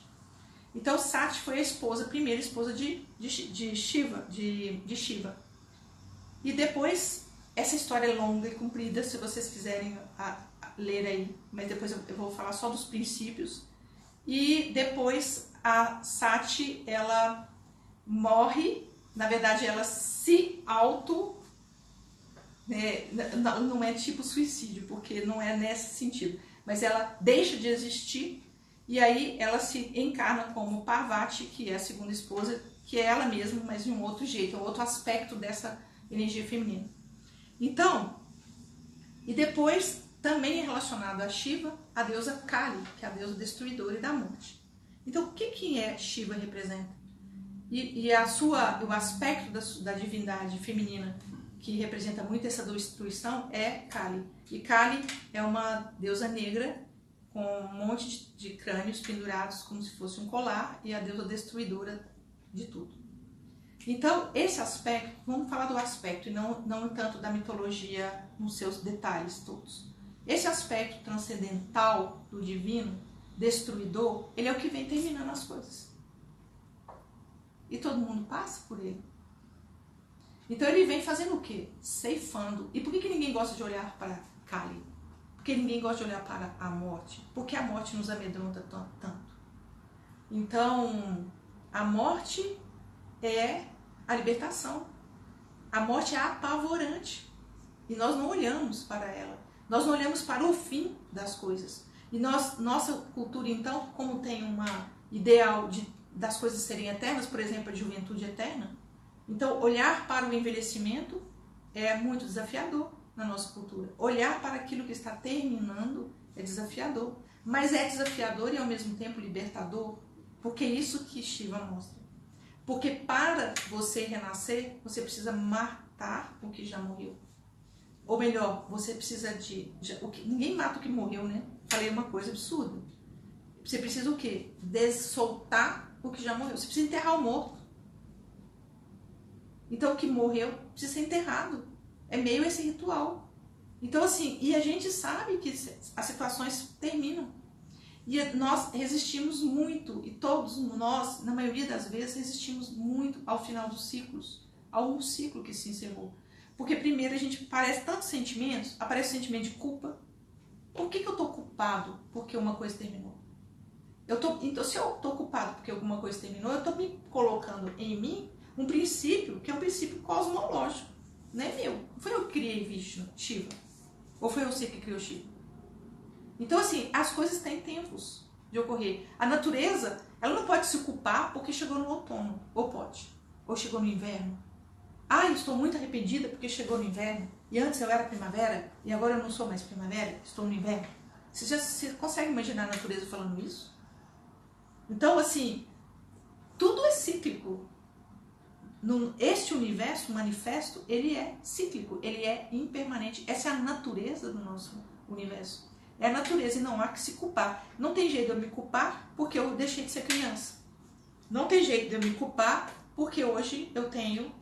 Então Sati foi a primeira esposa de Shiva. E depois, essa história é longa e comprida, se vocês quiserem ler aí, mas depois eu vou falar só dos princípios. E depois a Sati, ela morre, na verdade ela se não é tipo suicídio, porque não é nesse sentido, mas ela deixa de existir e aí ela se encarna como Parvati, que é a segunda esposa, que é ela mesma, mas de um outro jeito, um outro aspecto dessa energia feminina. Então, e depois também é relacionado a Shiva, a deusa Kali, que é a deusa destruidora e da morte. Então, o que Shiva representa? E o aspecto da divindade feminina que representa muito essa destruição é Kali. E Kali é uma deusa negra com um monte de crânios pendurados como se fosse um colar e a deusa destruidora de tudo. Então, esse aspecto, vamos falar do aspecto e não tanto da mitologia nos seus detalhes todos. Esse aspecto transcendental do divino, destruidor, ele é o que vem terminando as coisas. E todo mundo passa por ele. Então ele vem fazendo o quê? Ceifando. E por que ninguém gosta de olhar para Kali? Porque ninguém gosta de olhar para a morte. Porque a morte nos amedronta tanto. Então, a morte é a libertação. A morte é apavorante. E nós não olhamos para ela. Nós não olhamos para o fim das coisas. E nossa cultura, então, como tem uma ideal das coisas serem eternas, por exemplo, a juventude eterna, então olhar para o envelhecimento é muito desafiador na nossa cultura. Olhar para aquilo que está terminando é desafiador. Mas é desafiador e ao mesmo tempo libertador, porque é isso que Shiva mostra. Porque para você renascer, você precisa matar o que já morreu. Ou melhor, você precisa ninguém mata o que morreu, né? Falei uma coisa absurda. Você precisa o quê? Soltar o que já morreu. Você precisa enterrar o morto. Então o que morreu precisa ser enterrado. É meio esse ritual. Então assim, e a gente sabe que as situações terminam. E nós resistimos muito, e todos nós, na maioria das vezes, resistimos muito ao final dos ciclos, a um ciclo que se encerrou. Porque primeiro a gente parece tantos sentimentos, aparece o sentimento de culpa. Por que eu estou culpado porque uma coisa terminou? Então, se eu estou culpado porque alguma coisa terminou, eu estou me colocando em mim um princípio que é um princípio cosmológico. Não é meu. Não foi eu que criei Vishnu, Shiva. Ou foi você que criou Shiva? Então, assim, as coisas têm tempos de ocorrer. A natureza, ela não pode se culpar porque chegou no outono. Ou pode. Ou chegou no inverno. Ah, eu estou muito arrependida porque chegou no inverno. E antes eu era primavera e agora eu não sou mais primavera, estou no inverno. Você consegue imaginar a natureza falando isso? Então, assim, tudo é cíclico. Este universo manifesto, ele é cíclico, ele é impermanente. Essa é a natureza do nosso universo. É a natureza e não há que se culpar. Não tem jeito de eu me culpar porque eu deixei de ser criança. Não tem jeito de eu me culpar porque hoje eu tenho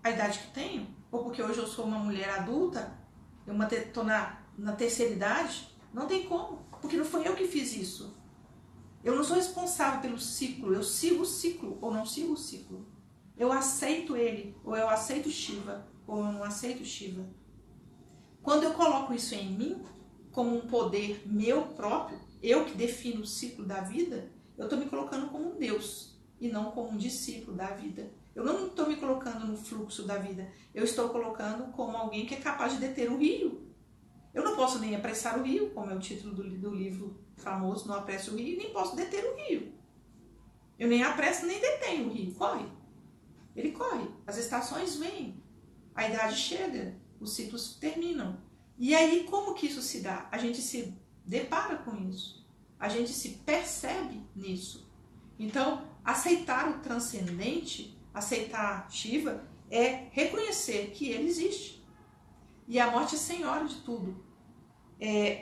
a idade que tenho. Ou porque hoje eu sou uma mulher adulta, eu estou na terceira idade. Não tem como, porque não foi eu que fiz isso. Eu não sou responsável pelo ciclo, eu sigo o ciclo ou não sigo o ciclo. Eu aceito ele, ou eu aceito Shiva, ou eu não aceito Shiva. Quando eu coloco isso em mim, como um poder meu próprio, eu que defino o ciclo da vida, eu estou me colocando como um Deus e não como um discípulo da vida. Eu não estou me colocando no fluxo da vida, eu estou colocando como alguém que é capaz de deter o rio. Eu não posso nem apressar o rio, como é o título do livro famoso, Não Apresse o Rio, nem posso deter o rio. Eu nem apresso nem detenho o rio, corre. Ele corre, as estações vêm, a idade chega, os ciclos terminam. E aí, como que isso se dá? A gente se depara com isso, a gente se percebe nisso. Então, aceitar o transcendente, aceitar Shiva, é reconhecer que ele existe. E a morte é senhora de tudo.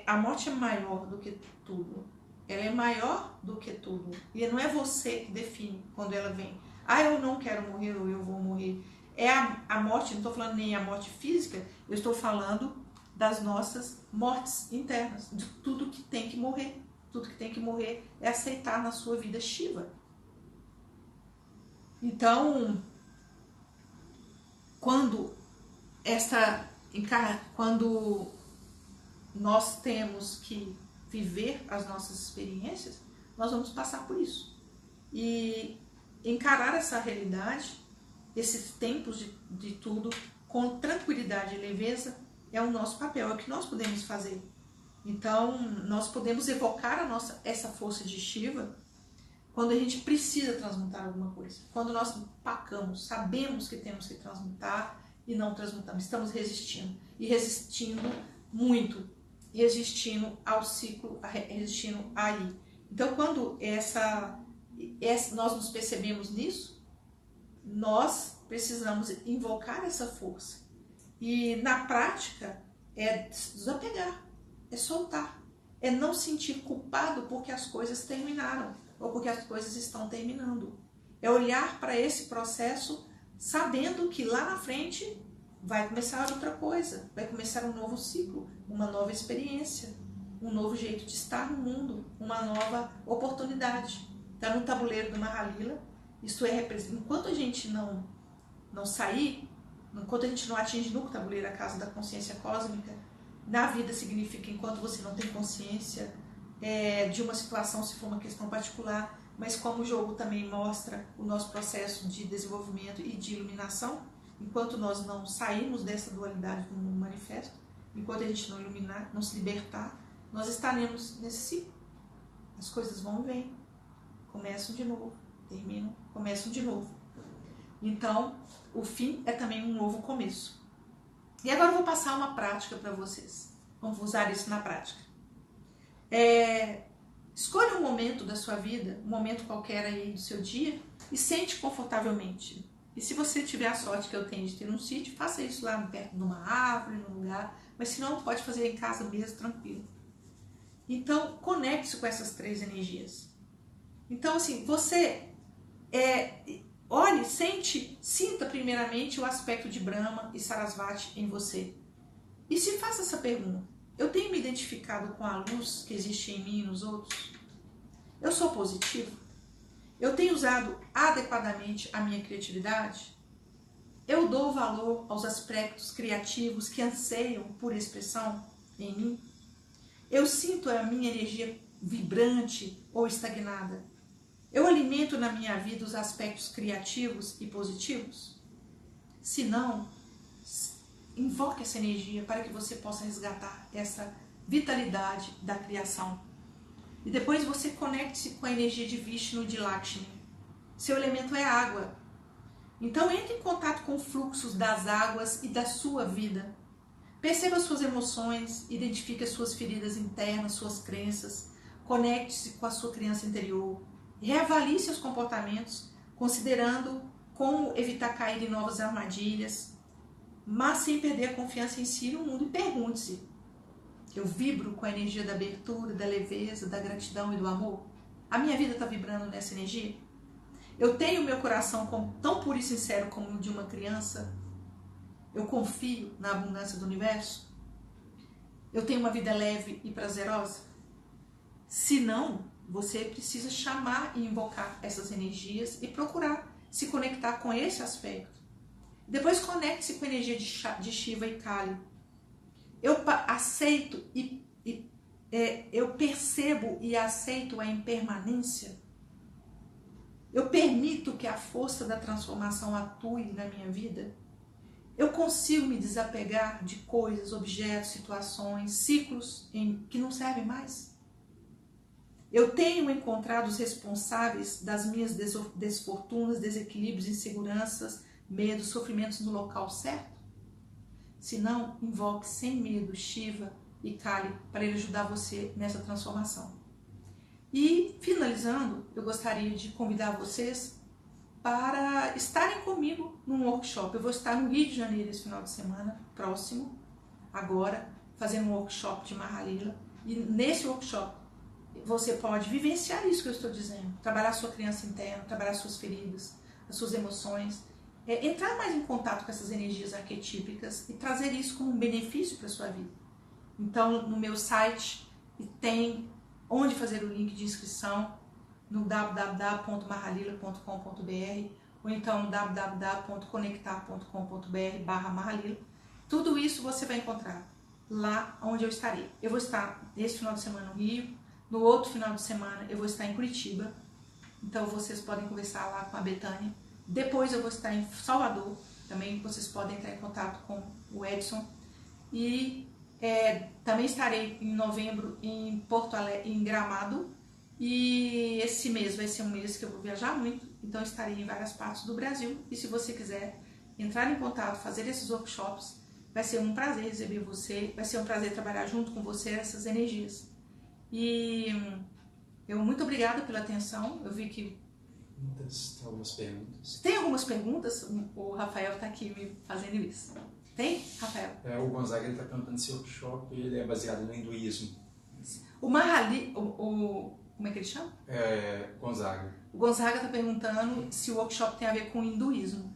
A morte é maior do que tudo. Ela é maior do que tudo. E não é você que define quando ela vem. Ah, eu não quero morrer ou eu vou morrer. É a morte, não estou falando nem a morte física, eu estou falando das nossas mortes internas, de tudo que tem que morrer. Tudo que tem que morrer é aceitar na sua vida Shiva. Então, quando nós temos que viver as nossas experiências, nós vamos passar por isso. E encarar essa realidade, esses tempos de tudo, com tranquilidade e leveza, é o nosso papel, é o que nós podemos fazer. Então, nós podemos evocar essa força de Shiva quando a gente precisa transmutar alguma coisa. Quando nós pacamos, sabemos que temos que transmutar e não transmutamos. Estamos resistindo. E resistindo muito. Resistindo ao ciclo, resistindo aí. Então, quando nós nos percebemos nisso, nós precisamos invocar essa força. E na prática é desapegar, é soltar, é não sentir culpado porque as coisas terminaram ou porque as coisas estão terminando. É olhar para esse processo sabendo que lá na frente vai começar outra coisa, vai começar um novo ciclo, uma nova experiência, um novo jeito de estar no mundo, uma nova oportunidade. Está no tabuleiro do Mahalila. Isto é, enquanto a gente não sair, enquanto a gente não atinge no tabuleiro a casa da consciência cósmica, na vida significa enquanto você não tem consciência de uma situação, se for uma questão particular, mas como o jogo também mostra o nosso processo de desenvolvimento e de iluminação, enquanto nós não sairmos dessa dualidade do mundo manifesto, enquanto a gente não iluminar, não se libertar, nós estaremos nesse ciclo. As coisas vão e vêm, começam de novo, terminam, começam de novo. Então, o fim é também um novo começo. E agora eu vou passar uma prática para vocês. Vamos usar isso na prática. Escolha um momento da sua vida, um momento qualquer aí do seu dia, e sente confortavelmente. E se você tiver a sorte que eu tenho de ter um sítio, faça isso lá perto de uma árvore, num lugar. Mas se não, pode fazer em casa mesmo, tranquilo. Então, conecte-se com essas 3 energias. Então, assim, você olhe, sinta primeiramente o aspecto de Brahma e Sarasvati em você. E se faça essa pergunta: eu tenho me identificado com a luz que existe em mim e nos outros? Eu sou positivo? Eu tenho usado adequadamente a minha criatividade? Eu dou valor aos aspectos criativos que anseiam por expressão em mim? Eu sinto a minha energia vibrante ou estagnada? Eu alimento na minha vida os aspectos criativos e positivos? Se não, invoque essa energia para que você possa resgatar essa vitalidade da criação. E depois você conecte-se com a energia de Vishnu e de Lakshmi. Seu elemento é água. Então entre em contato com fluxos das águas e da sua vida. Perceba suas emoções, identifique as suas feridas internas, suas crenças, conecte-se com a sua criança interior, reavalie seus comportamentos, considerando como evitar cair em novas armadilhas, mas sem perder a confiança em si e no mundo, e pergunte-se: eu vibro com a energia da abertura, da leveza, da gratidão e do amor? A minha vida está vibrando nessa energia? Eu tenho meu coração tão puro e sincero como o de uma criança? Eu confio na abundância do universo? Eu tenho uma vida leve e prazerosa? Se não, você precisa chamar e invocar essas energias e procurar se conectar com esse aspecto. Depois conecte-se com a energia de Shiva e Kali. Eu aceito eu percebo e aceito a impermanência. Eu permito que a força da transformação atue na minha vida. Eu consigo me desapegar de coisas, objetos, situações, ciclos que não servem mais. Eu tenho encontrado os responsáveis das minhas desfortunas, desequilíbrios, inseguranças, medos, sofrimentos no local certo? Se não, invoque sem medo Shiva e Kali para ele ajudar você nessa transformação. E, finalizando, eu gostaria de convidar vocês para estarem comigo num workshop. Eu vou estar no Rio de Janeiro esse final de semana próximo, agora, fazendo um workshop de Mahalila. E nesse workshop você pode vivenciar isso que eu estou dizendo, trabalhar a sua criança interna, trabalhar as suas feridas, as suas emoções, entrar mais em contato com essas energias arquetípicas e trazer isso como um benefício para a sua vida. Então, no meu site tem onde fazer o link de inscrição, no www.mahalila.com.br ou então no www.conectar.com.br/Mahalila. Tudo isso você vai encontrar lá onde eu estarei. Eu vou estar esse final de semana no Rio, no outro final de semana eu vou estar em Curitiba, então vocês podem conversar lá com a Betânia. Depois eu vou estar em Salvador, também vocês podem entrar em contato com o Edson. E também estarei em novembro em Porto Alegre, em Gramado. E esse mês vai ser um mês que eu vou viajar muito, então estarei em várias partes do Brasil. E se você quiser entrar em contato, fazer esses workshops, vai ser um prazer receber você, vai ser um prazer trabalhar junto com você essas energias. E eu muito obrigada pela atenção. Eu vi que algumas perguntas. Tem algumas perguntas? O Rafael está aqui me fazendo isso. Tem, Rafael? O Gonzaga está perguntando se o workshop ele é baseado no hinduísmo. O Mahali, como é que ele chama? Gonzaga. O Gonzaga está perguntando se o workshop tem a ver com o hinduísmo.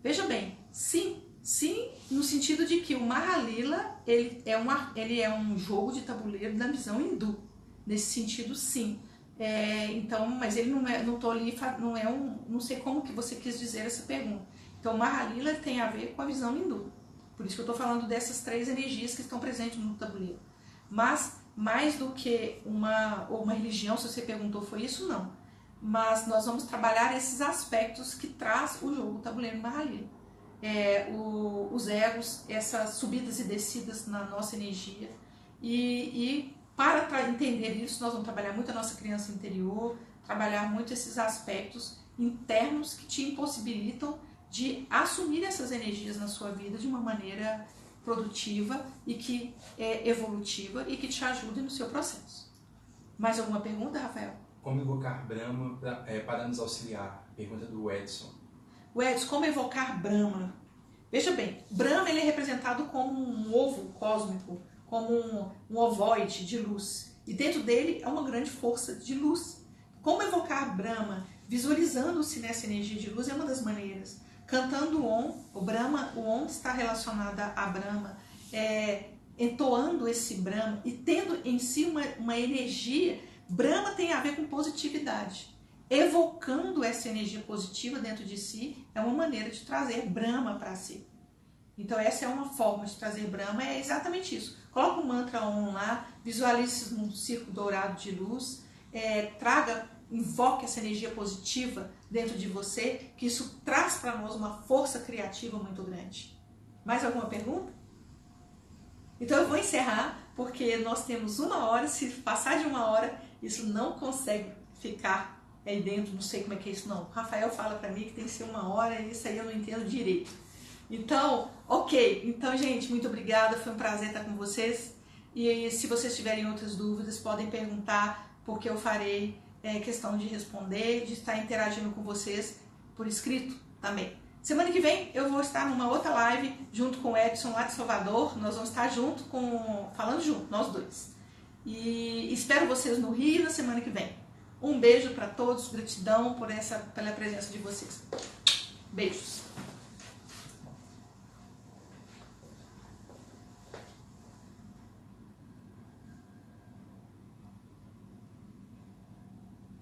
Veja bem, sim, sim, no sentido de que o Mahalila ele é um jogo de tabuleiro da visão hindu. Nesse sentido, sim. Então, mas ele não tô ali, não sei como que você quis dizer essa pergunta. Então, o Mahalila tem a ver com a visão hindu. Por isso que eu estou falando dessas 3 energias que estão presentes no tabuleiro. Mas, mais do que uma religião, se você perguntou, foi isso? Não. Mas nós vamos trabalhar esses aspectos que traz o jogo tabuleiro Mahalila. Os egos, essas subidas e descidas na nossa energia. E para entender isso, nós vamos trabalhar muito a nossa criança interior, trabalhar muito esses aspectos internos que te impossibilitam de assumir essas energias na sua vida de uma maneira produtiva e que é evolutiva e que te ajude no seu processo. Mais alguma pergunta, Rafael? Como invocar Brahma para nos auxiliar? Pergunta do Edson. O Edson, como evocar Brahma? Veja bem, Brahma ele é representado como um ovo cósmico, como um ovoide de luz. E dentro dele é uma grande força de luz. Como evocar Brahma? Visualizando-se nessa energia de luz é uma das maneiras. Cantando o Om, o Om está relacionado a Brahma, entoando esse Brahma e tendo em si uma energia. Brahma tem a ver com positividade. Evocando essa energia positiva dentro de si é uma maneira de trazer Brahma para si. Então essa é uma forma de trazer Brahma, é exatamente isso. Coloca o mantra Om lá, visualize num círculo dourado de luz, invoque essa energia positiva dentro de você, que isso traz para nós uma força criativa muito grande. Mais alguma pergunta? Então eu vou encerrar, porque nós temos 1 hora, se passar de 1 hora, isso não consegue ficar aí dentro, não sei como é que é isso não. O Rafael fala para mim que tem que ser 1 hora e isso aí eu não entendo direito. Então, ok. Então, gente, muito obrigada, foi um prazer estar com vocês. E se vocês tiverem outras dúvidas, podem perguntar, porque eu farei questão de responder, de estar interagindo com vocês por escrito também. Semana que vem eu vou estar numa outra live junto com o Edson lá de Salvador. Nós vamos estar falando junto, nós dois. E espero vocês no Rio na semana que vem. Um beijo para todos, gratidão pela presença de vocês. Beijos.